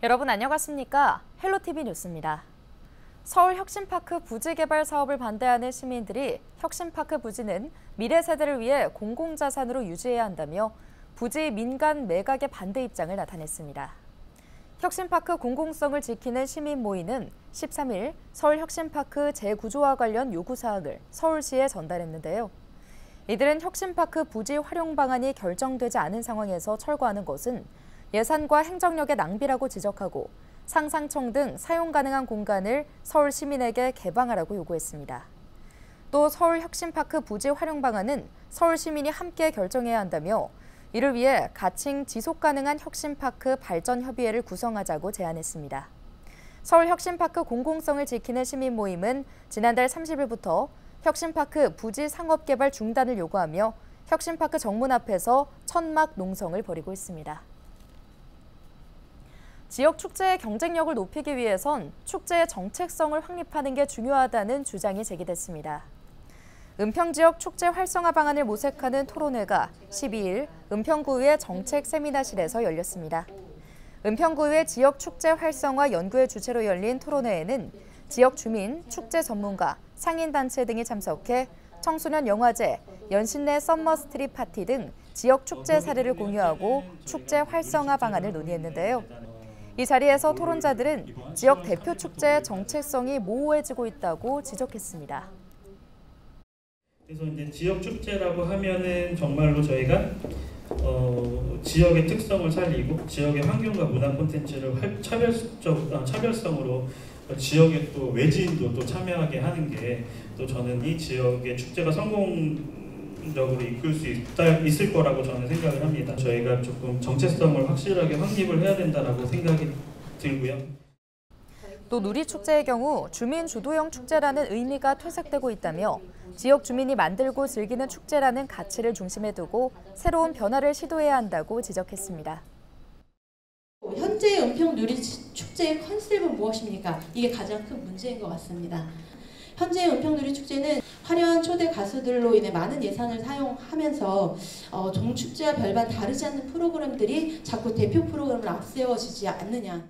여러분 안녕하십니까? 헬로티비 뉴스입니다. 서울 혁신파크 부지 개발 사업을 반대하는 시민들이 혁신파크 부지는 미래 세대를 위해 공공자산으로 유지해야 한다며 부지 민간 매각의 반대 입장을 나타냈습니다. 혁신파크 공공성을 지키는 시민 모임은 13일 서울 혁신파크 재구조와 관련 요구사항을 서울시에 전달했는데요. 이들은 혁신파크 부지 활용 방안이 결정되지 않은 상황에서 철거하는 것은 예산과 행정력의 낭비라고 지적하고 상상청 등 사용 가능한 공간을 서울 시민에게 개방하라고 요구했습니다. 또 서울 혁신파크 부지 활용 방안은 서울 시민이 함께 결정해야 한다며 이를 위해 가칭 지속 가능한 혁신파크 발전 협의회를 구성하자고 제안했습니다. 서울 혁신파크 공공성을 지키는 시민 모임은 지난달 30일부터 혁신파크 부지 상업개발 중단을 요구하며 혁신파크 정문 앞에서 천막 농성을 벌이고 있습니다. 지역 축제의 경쟁력을 높이기 위해선 축제의 정책성을 확립하는 게 중요하다는 주장이 제기됐습니다. 은평 지역 축제 활성화 방안을 모색하는 토론회가 12일 은평구의회 정책 세미나실에서 열렸습니다. 은평구의회 지역 축제 활성화 연구회 주최로 열린 토론회에는 지역 주민, 축제 전문가, 상인단체 등이 참석해 청소년 영화제, 연신내 썸머 스트릿 파티 등 지역 축제 사례를 공유하고 축제 활성화 방안을 논의했는데요. 이 자리에서 토론자들은 지역 대표 축제의 정체성이 모호해지고 있다고 지적했습니다. 그래서 이제 지역 축제라고 하면은 정말로 저희가 지역의 특성을 살리고 지역의 환경과 문화 콘텐츠를 차별성으로 지역의 또 외지인도 또 참여하게 하는 게 또 저는 이 지역의 축제가 성공적으로 이끌 수 있을 거라고 저는 생각을 합니다. 저희가 조금 정체성을 확실하게 확립을 해야 된다라고 생각이 들고요. 또 누리축제의 경우 주민 주도형 축제라는 의미가 퇴색되고 있다며 지역 주민이 만들고 즐기는 축제라는 가치를 중심에 두고 새로운 변화를 시도해야 한다고 지적했습니다. 현재 은평 누리축제의 컨셉은 무엇입니까? 이게 가장 큰 문제인 것 같습니다. 현재 은평 누리축제는 화려한 초대 가수들로 인해 많은 예산을 사용하면서 종축제와 별반 다르지 않는 프로그램들이 자꾸 대표 프로그램을 앞세워지지 않느냐.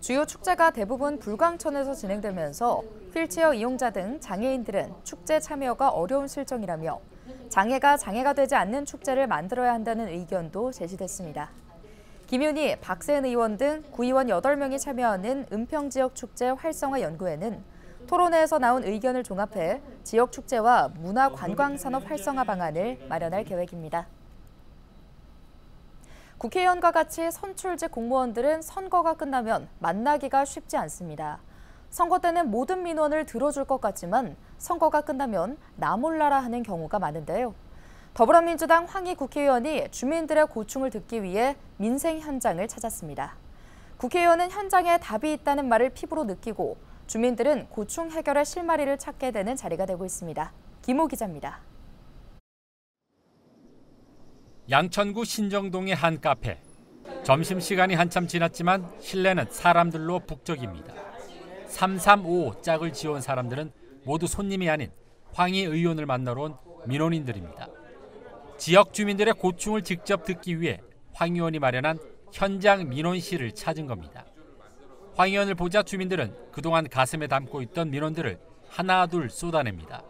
주요 축제가 대부분 불광천에서 진행되면서 휠체어 이용자 등 장애인들은 축제 참여가 어려운 실정이라며 장애가 되지 않는 축제를 만들어야 한다는 의견도 제시됐습니다. 김윤희, 박세은 의원 등 구의원 8명이 참여하는 은평 지역 축제 활성화 연구회는 토론회에서 나온 의견을 종합해 지역 축제와 문화 관광 산업 활성화 방안을 마련할 계획입니다. 국회의원과 같이 선출직 공무원들은 선거가 끝나면 만나기가 쉽지 않습니다. 선거 때는 모든 민원을 들어줄 것 같지만 선거가 끝나면 나 몰라라 하는 경우가 많은데요. 더불어민주당 황희 국회의원이 주민들의 고충을 듣기 위해 민생 현장을 찾았습니다. 국회의원은 현장에 답이 있다는 말을 피부로 느끼고 주민들은 고충 해결의 실마리를 찾게 되는 자리가 되고 있습니다. 김호 기자입니다. 양천구 신정동의 한 카페. 점심시간이 한참 지났지만 실내는 사람들로 북적입니다. 335 짝을 지어온 사람들은 모두 손님이 아닌 황희 의원을 만나러 온 민원인들입니다. 지역 주민들의 고충을 직접 듣기 위해 황 의원이 마련한 현장 민원실을 찾은 겁니다. 황 의원을 보자 주민들은 그동안 가슴에 담고 있던 민원들을 하나둘 쏟아냅니다.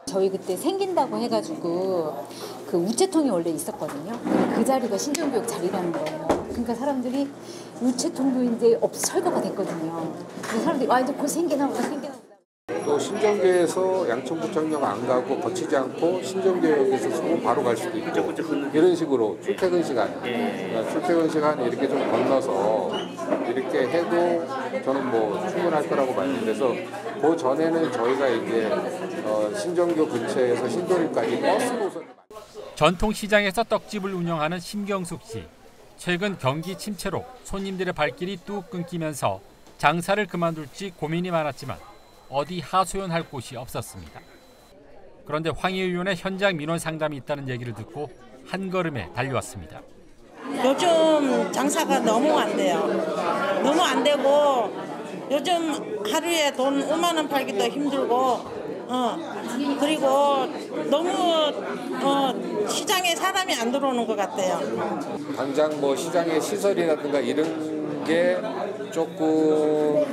저희 그때 생긴다고 해가지고 그 우체통이 원래 있었거든요. 그 자리가 신정교육 자리라는 거예요. 그러니까 사람들이 우체통도 이제 철거가 됐거든요. 그래서 사람들이 와 이제 곧 생기나 보다. 또 신정교에서 양천구청역 안 가고 거치지 않고 신정교역에서 쓰고 바로 갈 수도 있고 이런 식으로 출퇴근 시간 이렇게 좀 건너서 이렇게 해도 저는 뭐 충분할 거라고 봐요. 그래서 그 전에는 저희가 이제 신정교 근처에서 신도림까지 버스 노선. 전통시장에서 떡집을 운영하는 심경숙 씨. 최근 경기 침체로 손님들의 발길이 뚝 끊기면서 장사를 그만둘지 고민이 많았지만 어디 하소연할 곳이 없었습니다. 그런데 황희 의원의 현장 민원 상담이 있다는 얘기를 듣고 한 걸음에 달려왔습니다. 요즘 장사가 너무 안 돼요. 너무 안 되고 요즘 하루에 돈 5만 원 팔기도 힘들고 그리고 너무 시장에 사람이 안 들어오는 것 같아요. 당장 뭐 시장의 시설이라든가 이런 게 조금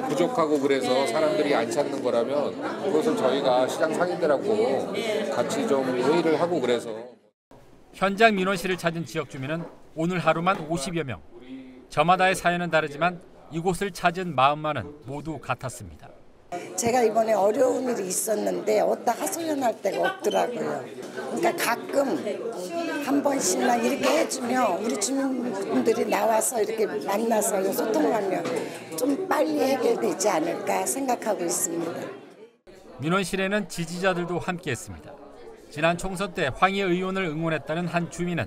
부족하고 그래서 사람들이 안 찾는 거라면 그것은 저희가 시장 상인들하고 같이 좀 회의를 하고 그래서. 현장 민원실을 찾은 지역 주민은 오늘 하루만 50여 명. 저마다의 사연은 다르지만 이곳을 찾은 마음만은 모두 같았습니다. 제가 이번에 어려운 일이 있었는데 어디다 하소연할 데가 없더라고요. 그러니까 가끔 한 번씩만 이렇게 해주면 우리 주민분들이 나와서 이렇게 만나서 소통하면 좀 빨리 해결되지 않을까 생각하고 있습니다. 민원실에는 지지자들도 함께했습니다. 지난 총선 때 황희 의원을 응원했다는 한 주민은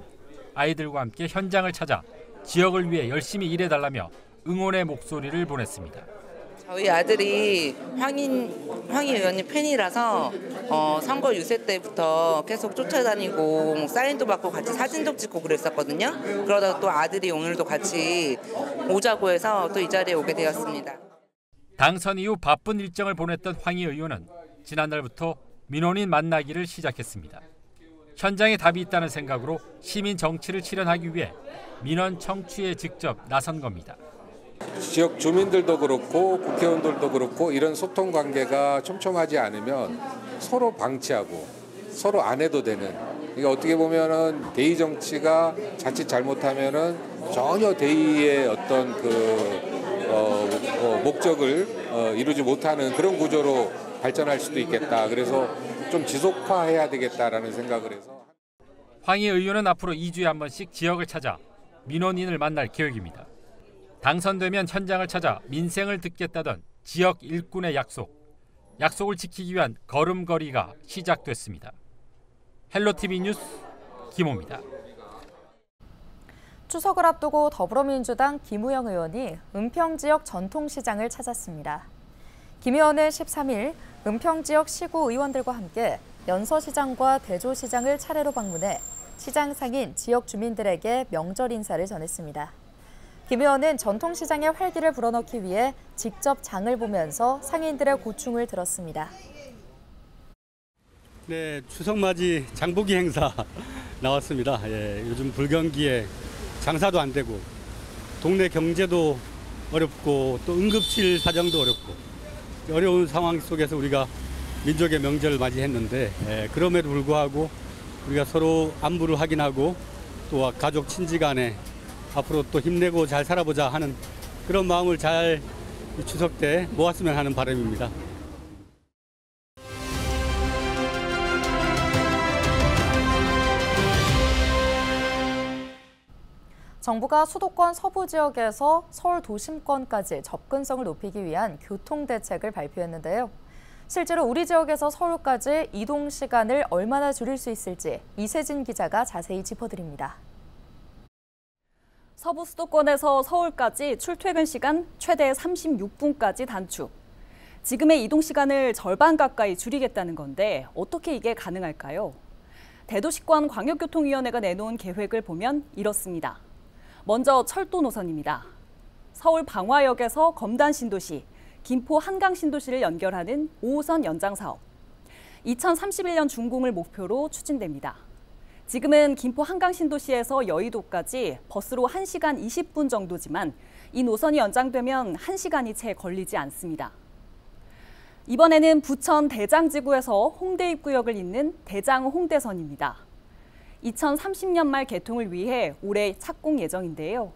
아이들과 함께 현장을 찾아 지역을 위해 열심히 일해달라며 응원의 목소리를 보냈습니다. 저희 아들이 황희 의원님 팬이라서 선거 유세 때부터 계속 쫓아다니고 사인도 받고 같이 사진도 찍고 그랬었거든요. 그러다가 또 아들이 오늘도 같이 오자고 해서 또 이 자리에 오게 되었습니다. 당선 이후 바쁜 일정을 보냈던 황희 의원은 지난달부터 민원인 만나기를 시작했습니다. 현장에 답이 있다는 생각으로 시민 정치를 실현하기 위해 민원 청취에 직접 나선 겁니다. 지역 주민들도 그렇고 국회의원들도 그렇고 이런 소통 관계가 촘촘하지 않으면 서로 방치하고 서로 안 해도 되는, 그러니까 어떻게 보면은 대의 정치가 자칫 잘못하면은 전혀 대의의 어떤 목적을 이루지 못하는 그런 구조로 발전할 수도 있겠다. 그래서 좀 지속화해야 되겠다라는 생각을 해서. 황희 의원은 앞으로 2주에 한 번씩 지역을 찾아 민원인을 만날 계획입니다. 당선되면 현장을 찾아 민생을 듣겠다던 지역 일꾼의 약속을 지키기 위한 걸음걸이가 시작됐습니다. 헬로티비 뉴스 김호입니다. 추석을 앞두고 더불어민주당 김우영 의원이 은평 지역 전통시장을 찾았습니다. 김 의원은 13일 은평 지역 시구 의원들과 함께 연서시장과 대조시장을 차례로 방문해 시장 상인 지역 주민들에게 명절 인사를 전했습니다. 김 의원은 전통시장의 활기를 불어넣기 위해 직접 장을 보면서 상인들의 고충을 들었습니다. 네, 추석맞이 장보기 행사 나왔습니다. 요즘 불경기에 장사도 안 되고 동네 경제도 어렵고 또 응급실 사정도 어렵고 어려운 상황 속에서 우리가 민족의 명절을 맞이했는데 그럼에도 불구하고 우리가 서로 안부를 확인하고 또 가족 친지 간에 앞으로 또 힘내고 잘 살아보자 하는 그런 마음을 잘 추석 때 모았으면 하는 바람입니다. 정부가 수도권 서부 지역에서 서울 도심권까지 접근성을 높이기 위한 교통대책을 발표했는데요. 실제로 우리 지역에서 서울까지 이동 시간을 얼마나 줄일 수 있을지 이세진 기자가 자세히 짚어드립니다. 서부 수도권에서 서울까지 출퇴근 시간 최대 36분까지 단축. 지금의 이동 시간을 절반 가까이 줄이겠다는 건데 어떻게 이게 가능할까요? 대도시권 광역교통위원회가 내놓은 계획을 보면 이렇습니다. 먼저 철도 노선입니다. 서울 방화역에서 검단 신도시, 김포 한강 신도시를 연결하는 5호선 연장 사업. 2031년 준공을 목표로 추진됩니다. 지금은 김포 한강 신도시에서 여의도까지 버스로 1시간 20분 정도지만 이 노선이 연장되면 1시간이 채 걸리지 않습니다. 이번에는 부천 대장지구에서 홍대 입구역을 잇는 대장 홍대선입니다. 2030년 말 개통을 위해 올해 착공 예정인데요.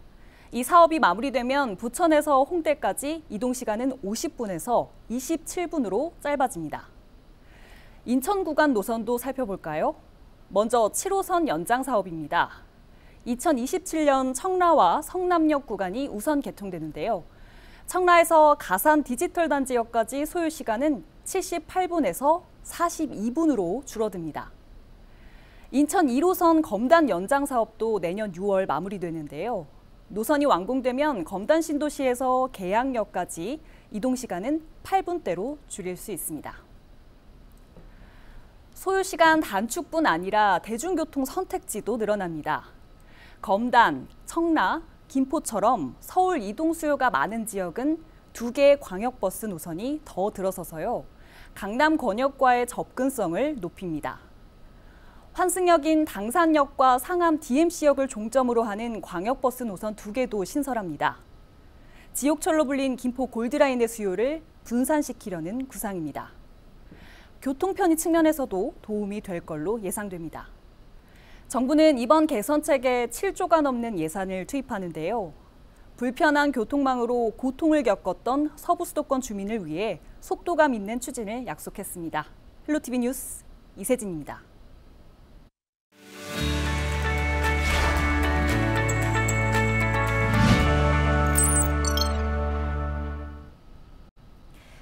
이 사업이 마무리되면 부천에서 홍대까지 이동 시간은 50분에서 27분으로 짧아집니다. 인천 구간 노선도 살펴볼까요? 먼저 7호선 연장 사업입니다. 2027년 청라와 성남역 구간이 우선 개통되는데요. 청라에서 가산 디지털 단지역까지 소요 시간은 78분에서 42분으로 줄어듭니다. 인천 1호선 검단 연장 사업도 내년 6월 마무리되는데요. 노선이 완공되면 검단 신도시에서 계양역까지 이동 시간은 8분대로 줄일 수 있습니다. 소요 시간 단축뿐 아니라 대중교통 선택지도 늘어납니다. 검단, 청라, 김포처럼 서울 이동 수요가 많은 지역은 2개의 광역버스 노선이 더 들어서서요. 강남 권역과의 접근성을 높입니다. 환승역인 당산역과 상암 DMC역을 종점으로 하는 광역버스 노선 2개도 신설합니다. 지옥철로 불린 김포 골드라인의 수요를 분산시키려는 구상입니다. 교통 편의 측면에서도 도움이 될 걸로 예상됩니다. 정부는 이번 개선책에 7조가 넘는 예산을 투입하는데요. 불편한 교통망으로 고통을 겪었던 서부 수도권 주민을 위해 속도감 있는 추진을 약속했습니다. 헬로티비 뉴스 이세진입니다.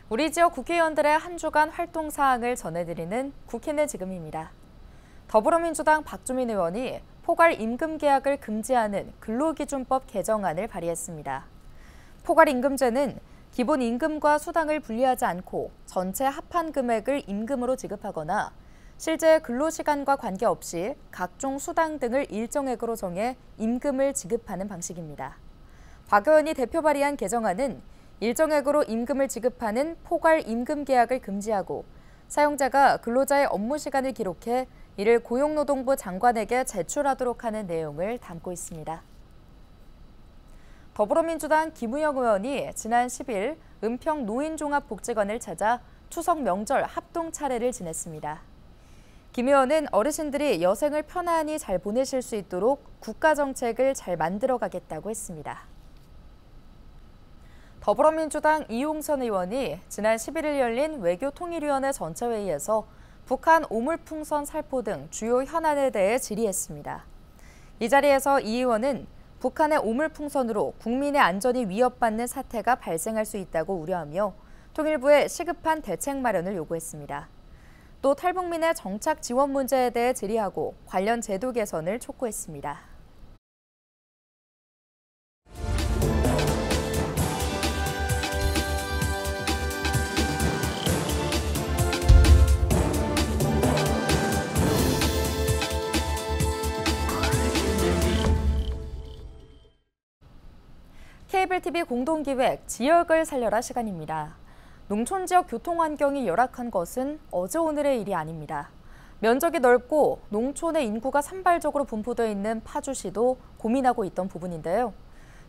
우리 지역 국회의원들의 한 주간 활동 사항을 전해드리는 국회는 지금입니다. 더불어민주당 박주민 의원이 포괄 임금 계약을 금지하는 근로기준법 개정안을 발의했습니다. 포괄 임금제는 기본 임금과 수당을 분리하지 않고 전체 합한 금액을 임금으로 지급하거나 실제 근로시간과 관계없이 각종 수당 등을 일정액으로 정해 임금을 지급하는 방식입니다. 박 의원이 대표 발의한 개정안은 일정액으로 임금을 지급하는 포괄 임금 계약을 금지하고 사용자가 근로자의 업무 시간을 기록해 이를 고용노동부 장관에게 제출하도록 하는 내용을 담고 있습니다. 더불어민주당 김우영 의원이 지난 10일 은평 노인종합복지관을 찾아 추석 명절 합동 차례를 지냈습니다. 김 의원은 어르신들이 여생을 편안히 잘 보내실 수 있도록 국가정책을 잘 만들어가겠다고 했습니다. 더불어민주당 이용선 의원이 지난 11일 열린 외교통일위원회 전체회의에서 북한 오물풍선 살포 등 주요 현안에 대해 질의했습니다. 이 자리에서 이 의원은 북한의 오물풍선으로 국민의 안전이 위협받는 사태가 발생할 수 있다고 우려하며 통일부에 시급한 대책 마련을 요구했습니다. 또 탈북민의 정착 지원 문제에 대해 질의하고 관련 제도 개선을 촉구했습니다. 케이블 TV 공동기획 지역을 살려라 시간입니다. 농촌 지역 교통 환경이 열악한 것은 어제 오늘의 일이 아닙니다. 면적이 넓고 농촌의 인구가 산발적으로 분포되어 있는 파주시도 고민하고 있던 부분인데요.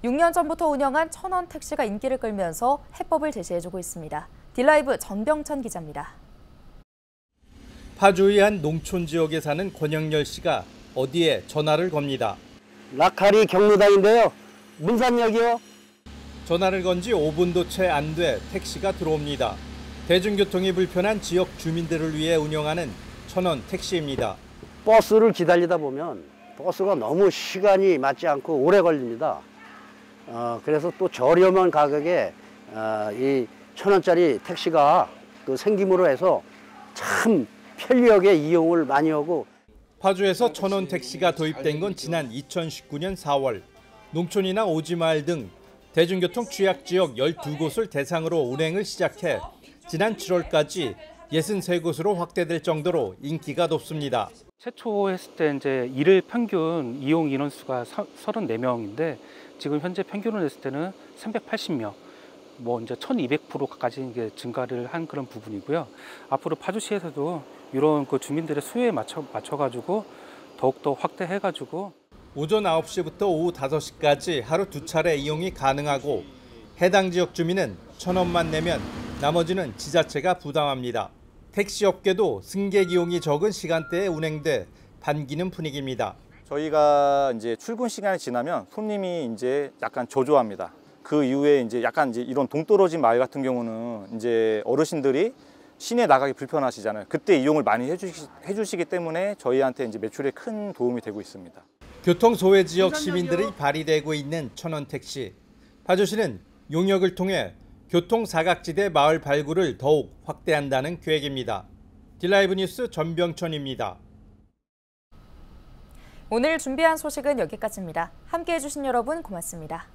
6년 전부터 운영한 천원 택시가 인기를 끌면서 해법을 제시해주고 있습니다. 딜라이브 전병천 기자입니다. 파주의 한 농촌 지역에 사는 권영열 씨가 어디에 전화를 겁니다. 라카리 경로당인데요. 문산역이요. 전화를 건 지 5분도 채 안 돼 택시가 들어옵니다. 대중교통이 불편한 지역 주민들을 위해 운영하는 천원 택시입니다. 버스를 기다리다 보면 버스가 너무 시간이 맞지 않고 오래 걸립니다. 그래서 또 저렴한 가격에 이 1,000원짜리 택시가 또 생김으로 해서 참 편리하게 이용을 많이 하고. 파주에서 천원 택시가 도입된 건 지난 2019년 4월. 농촌이나 오지마을 등 대중교통 취약지역 12곳을 대상으로 운행을 시작해 지난 7월까지 63곳으로 확대될 정도로 인기가 높습니다. 최초 했을 때 이제 일일 평균 이용 인원수가 34명인데 지금 현재 평균으로 했을 때는 380명, 뭐 이제 1200%까지 이제 증가를 한 그런 부분이고요. 앞으로 파주시에서도 이런 그 주민들의 수요에 맞춰가지고 더욱더 확대해가지고. 오전 9시부터 오후 5시까지 하루 2차례 이용이 가능하고 해당 지역 주민은 1,000원만 내면 나머지는 지자체가 부담합니다. 택시업계도 승객 이용이 적은 시간대에 운행돼 반기는 분위기입니다. 저희가 이제 출근 시간이 지나면 손님이 이제 약간 저조합니다. 그 이후에 이제 약간 이제 이런 동떨어진 마을 같은 경우는 이제 어르신들이 시내 나가기 불편하시잖아요. 그때 이용을 많이 해주시기 때문에 저희한테 이제 매출에 큰 도움이 되고 있습니다. 교통 소외 지역 시민들이 발휘되고 있는 천원 택시. 파주시는 용역을 통해 교통 사각지대 마을 발굴을 더욱 확대한다는 계획입니다. 딜라이브 뉴스 전병천입니다. 오늘 준비한 소식은 여기까지입니다. 함께해 주신 여러분 고맙습니다.